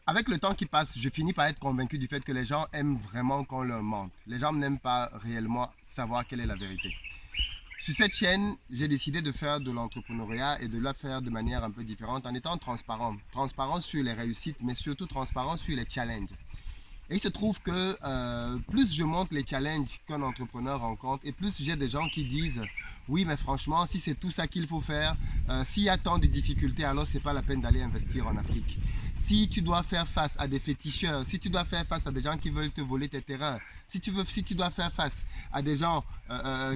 Avec le temps qui passe, je finis par être convaincu du fait que les gens aiment vraiment qu'on leur mente. Les gens n'aiment pas réellement savoir quelle est la vérité. Sur cette chaîne, j'ai décidé de faire de l'entrepreneuriat et de la faire de manière un peu différente en étant transparent. Transparent sur les réussites, mais surtout transparent sur les challenges. Et il se trouve que plus je monte les challenges qu'un entrepreneur rencontre, et plus j'ai des gens qui disent oui, mais franchement, si c'est tout ça qu'il faut faire, s'il y a tant de difficultés, alors c'est pas la peine d'aller investir en Afrique. Si tu dois faire face à des féticheurs, si tu dois faire face à des gens qui veulent te voler tes terrains, si tu dois faire face à des gens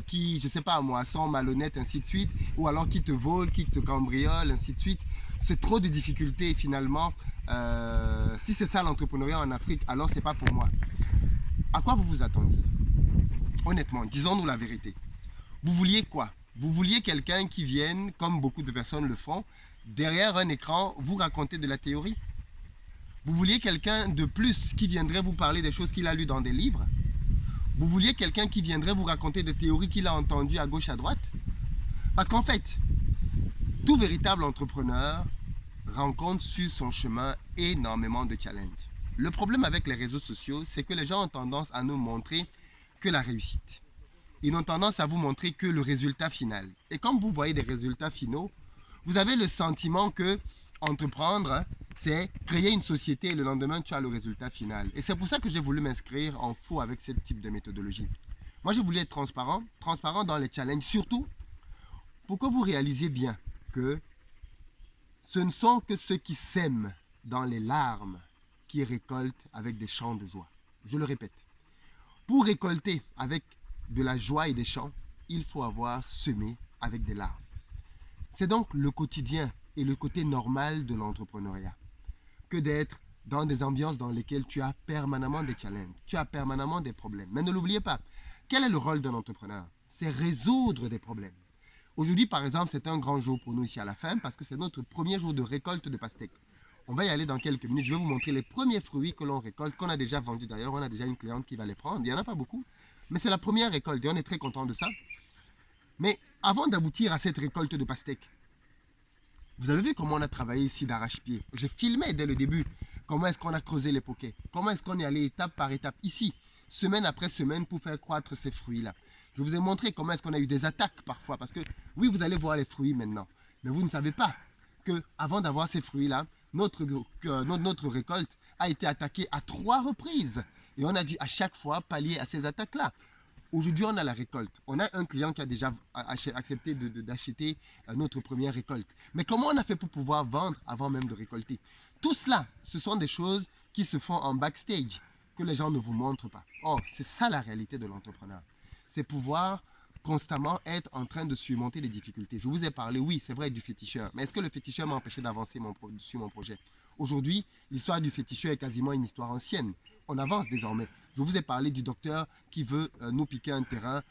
qui, je sais pas moi, sont malhonnêtes, ainsi de suite, ou alors qui te volent, qui te cambriolent, ainsi de suite, c'est trop de difficultés et finalement, si c'est ça l'entrepreneuriat en Afrique, alors c'est pas pour moi. À quoi vous vous attendiez? Honnêtement, disons-nous la vérité. Vous vouliez quoi? Vous vouliez quelqu'un qui vienne, comme beaucoup de personnes le font, derrière un écran, vous raconter de la théorie? Vous vouliez quelqu'un de plus qui viendrait vous parler des choses qu'il a lues dans des livres? Vous vouliez quelqu'un qui viendrait vous raconter des théories qu'il a entendues à gauche, à droite? Parce qu'en fait, tout véritable entrepreneur rencontre sur son chemin énormément de challenges. Le problème avec les réseaux sociaux, c'est que les gens ont tendance à nous montrer que la réussite. Ils ont tendance à vous montrer que le résultat final. Et quand vous voyez des résultats finaux, vous avez le sentiment que entreprendre, c'est créer une société et le lendemain, tu as le résultat final. Et c'est pour ça que j'ai voulu m'inscrire en faux avec ce type de méthodologie. Moi, je voulais être transparent, transparent dans les challenges, surtout pour que vous réalisiez bien que ce ne sont que ceux qui sèment dans les larmes qui récoltent avec des chants de joie. Je le répète, pour récolter avec de la joie et des chants, il faut avoir semé avec des larmes. C'est donc le quotidien et le côté normal de l'entrepreneuriat que d'être dans des ambiances dans lesquelles tu as permanemment des challenges, tu as permanemment des problèmes. Mais ne l'oubliez pas, quel est le rôle d'un entrepreneur? C'est résoudre des problèmes. Aujourd'hui, par exemple, c'est un grand jour pour nous ici à la ferme parce que c'est notre premier jour de récolte de pastèques. On va y aller dans quelques minutes. Je vais vous montrer les premiers fruits que l'on récolte, qu'on a déjà vendus d'ailleurs. On a déjà une cliente qui va les prendre. Il n'y en a pas beaucoup, mais c'est la première récolte et on est très content de ça. Mais avant d'aboutir à cette récolte de pastèques, vous avez vu comment on a travaillé ici d'arrache-pied. Je filmais dès le début comment est-ce qu'on a creusé les poquets, comment est-ce qu'on est allé étape par étape ici, semaine après semaine pour faire croître ces fruits-là. Je vous ai montré comment est-ce qu'on a eu des attaques parfois, parce que oui, vous allez voir les fruits maintenant, mais vous ne savez pas que avant d'avoir ces fruits-là, notre récolte a été attaquée à 3 reprises. Et on a dû à chaque fois pallier à ces attaques-là. Aujourd'hui, on a la récolte. On a un client qui a déjà accepté d'acheter notre première récolte. Mais comment on a fait pour pouvoir vendre avant même de récolter? Tout cela, ce sont des choses qui se font en backstage, que les gens ne vous montrent pas. Or, c'est ça la réalité de l'entrepreneur. C'est pouvoir constamment être en train de surmonter les difficultés. Je vous ai parlé, oui, c'est vrai, du féticheur. Mais est-ce que le féticheur m'a empêché d'avancer sur mon projet? Aujourd'hui, l'histoire du féticheur est quasiment une histoire ancienne. On avance désormais. Je vous ai parlé du docteur qui veut nous piquer un terrain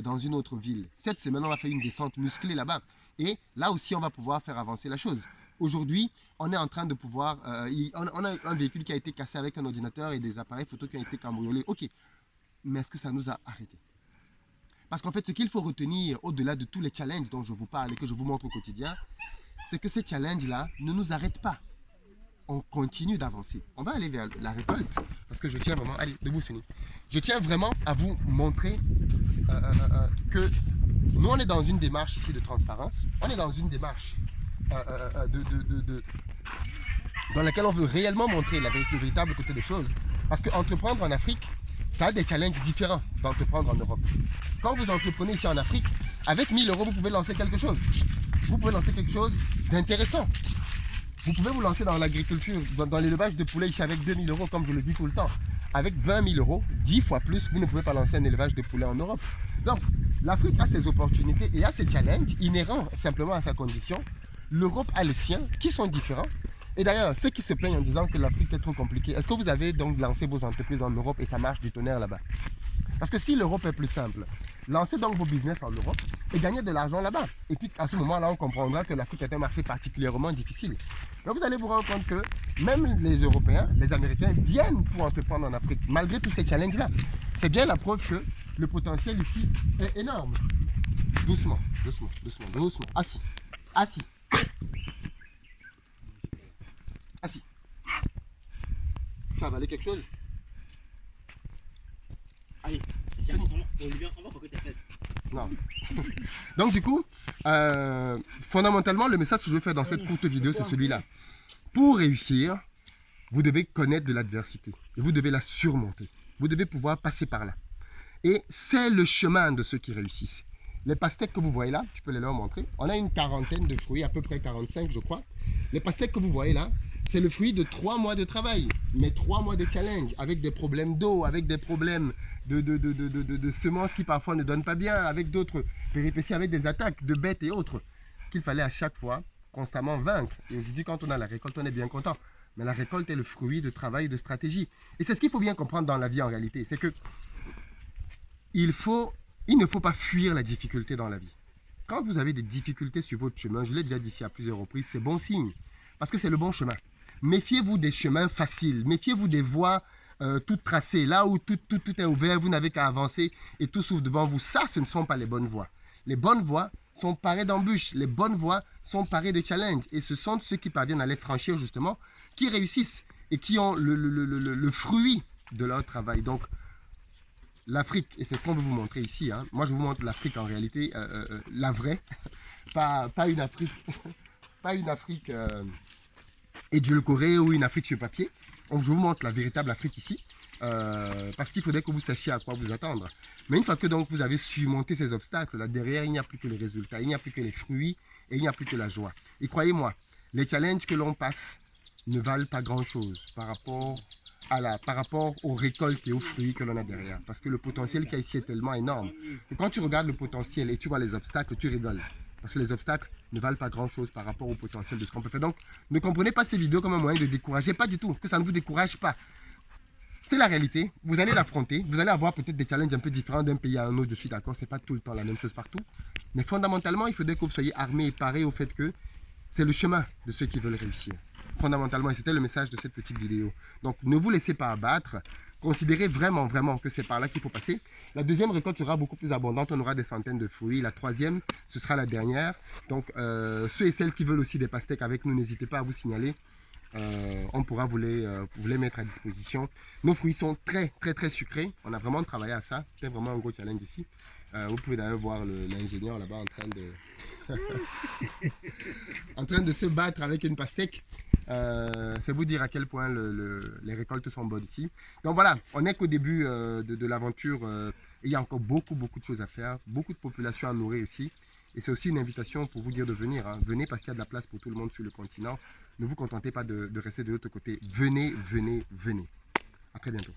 dans une autre ville. Cette semaine, on a fait une descente musclée là-bas. Et là aussi, on va pouvoir faire avancer la chose. Aujourd'hui, on est en train de pouvoir... on a un véhicule qui a été cassé avec un ordinateur et des appareils photo qui ont été cambriolés. Ok, mais est-ce que ça nous a arrêtés? Parce qu'en fait, ce qu'il faut retenir au-delà de tous les challenges dont je vous parle et que je vous montre au quotidien, c'est que ces challenges-là ne nous arrêtent pas. On continue d'avancer. On va aller vers la récolte parce que je tiens vraiment... Allez, debout, Sony. Je tiens vraiment à vous montrer que nous, on est dans une démarche ici de transparence. On est dans une démarche dans laquelle on veut réellement montrer le véritable côté des choses. Parce qu'entreprendre en Afrique, ça a des challenges différents d'entreprendre en Europe. Quand vous entreprenez ici en Afrique, avec 1000 euros, vous pouvez lancer quelque chose. Vous pouvez lancer quelque chose d'intéressant. Vous pouvez vous lancer dans l'agriculture, dans l'élevage de poulets ici avec 2000 euros, comme je le dis tout le temps. Avec 20 000 euros, 10 fois plus, vous ne pouvez pas lancer un élevage de poulets en Europe. Donc, l'Afrique a ses opportunités et a ses challenges inhérents simplement à sa condition. L'Europe a les siens, qui sont différents. Et d'ailleurs, ceux qui se plaignent en disant que l'Afrique est trop compliquée, est-ce que vous avez donc lancé vos entreprises en Europe et ça marche du tonnerre là-bas? Parce que si l'Europe est plus simple, lancez donc vos business en Europe et gagnez de l'argent là-bas. Et puis à ce moment-là, on comprendra que l'Afrique est un marché particulièrement difficile. Mais vous allez vous rendre compte que même les Européens, les Américains viennent pour entreprendre en Afrique, malgré tous ces challenges-là. C'est bien la preuve que le potentiel ici est énorme. Doucement, doucement, doucement, doucement. Assis, assis, assis. Tu as avalé quelque chose? Allez, Olivier, on va croquer tes fesses. Non. Donc du coup, fondamentalement, le message que je veux faire dans cette courte vidéo, c'est celui-là. Pour réussir, vous devez connaître de l'adversité et vous devez la surmonter. Vous devez pouvoir passer par là. Et c'est le chemin de ceux qui réussissent. Les pastèques que vous voyez là, tu peux les leur montrer. On a une quarantaine de fruits, à peu près 45 je crois. Les pastèques que vous voyez là, c'est le fruit de 3 mois de travail, mais 3 mois de challenge, avec des problèmes d'eau, avec des problèmes de semences qui parfois ne donnent pas bien, avec d'autres péripéties, avec des attaques de bêtes et autres, qu'il fallait à chaque fois constamment vaincre. Et aujourd'hui, quand on a la récolte, on est bien content. Mais la récolte est le fruit de travail, de stratégie. Et c'est ce qu'il faut bien comprendre dans la vie en réalité, c'est que il ne faut pas fuir la difficulté dans la vie. Quand vous avez des difficultés sur votre chemin, je l'ai déjà dit ici à plusieurs reprises, c'est bon signe, parce que c'est le bon chemin. Méfiez-vous des chemins faciles, méfiez-vous des voies toutes tracées, là où tout est ouvert, vous n'avez qu'à avancer et tout s'ouvre devant vous. Ça, ce ne sont pas les bonnes voies. Les bonnes voies sont parées d'embûches, les bonnes voies sont parées de challenges. Et ce sont ceux qui parviennent à les franchir justement, qui réussissent et qui ont le fruit de leur travail. Donc, l'Afrique, et c'est ce qu'on veut vous montrer ici, hein. Moi je vous montre l'Afrique en réalité, la vraie, pas une Afrique, pas une Afrique édulcorée ou une Afrique sur papier. Donc je vous montre la véritable Afrique ici, parce qu'il faudrait que vous sachiez à quoi vous attendre. Mais une fois que donc vous avez surmonté ces obstacles, là derrière il n'y a plus que les résultats, il n'y a plus que les fruits et il n'y a plus que la joie. Et croyez-moi, les challenges que l'on passe ne valent pas grand-chose par rapport aux récoltes et aux fruits que l'on a derrière. Parce que le potentiel qu'il y a ici est tellement énorme. Et quand tu regardes le potentiel et tu vois les obstacles, tu rigoles. Parce que les obstacles ne valent pas grand-chose par rapport au potentiel de ce qu'on peut faire. Donc, ne comprenez pas ces vidéos comme un moyen de décourager. Pas du tout, que ça ne vous décourage pas. C'est la réalité. Vous allez l'affronter. Vous allez avoir peut-être des challenges un peu différents d'un pays à un autre. Je suis d'accord, ce n'est pas tout le temps la même chose partout. Mais fondamentalement, il faudrait que vous soyez armés et parés au fait que c'est le chemin de ceux qui veulent réussir. Fondamentalement, et c'était le message de cette petite vidéo. Donc ne vous laissez pas abattre, considérez vraiment que c'est par là qu'il faut passer. La deuxième récolte sera beaucoup plus abondante, on aura des centaines de fruits. La troisième, ce sera la dernière. Donc ceux et celles qui veulent aussi des pastèques avec nous, n'hésitez pas à vous signaler. On pourra vous les mettre à disposition. Nos fruits sont très sucrés, on a vraiment travaillé à ça, c'est vraiment un gros challenge ici. Vous pouvez d'ailleurs voir l'ingénieur là-bas en train de se battre avec une pastèque. C'est vous dire à quel point les récoltes sont bonnes ici. Donc voilà, on n'est qu'au début de l'aventure. Il y a encore beaucoup de choses à faire, beaucoup de populations à nourrir ici. Et c'est aussi une invitation pour vous dire de venir. Hein. Venez parce qu'il y a de la place pour tout le monde sur le continent. Ne vous contentez pas de rester de l'autre côté. Venez. À très bientôt.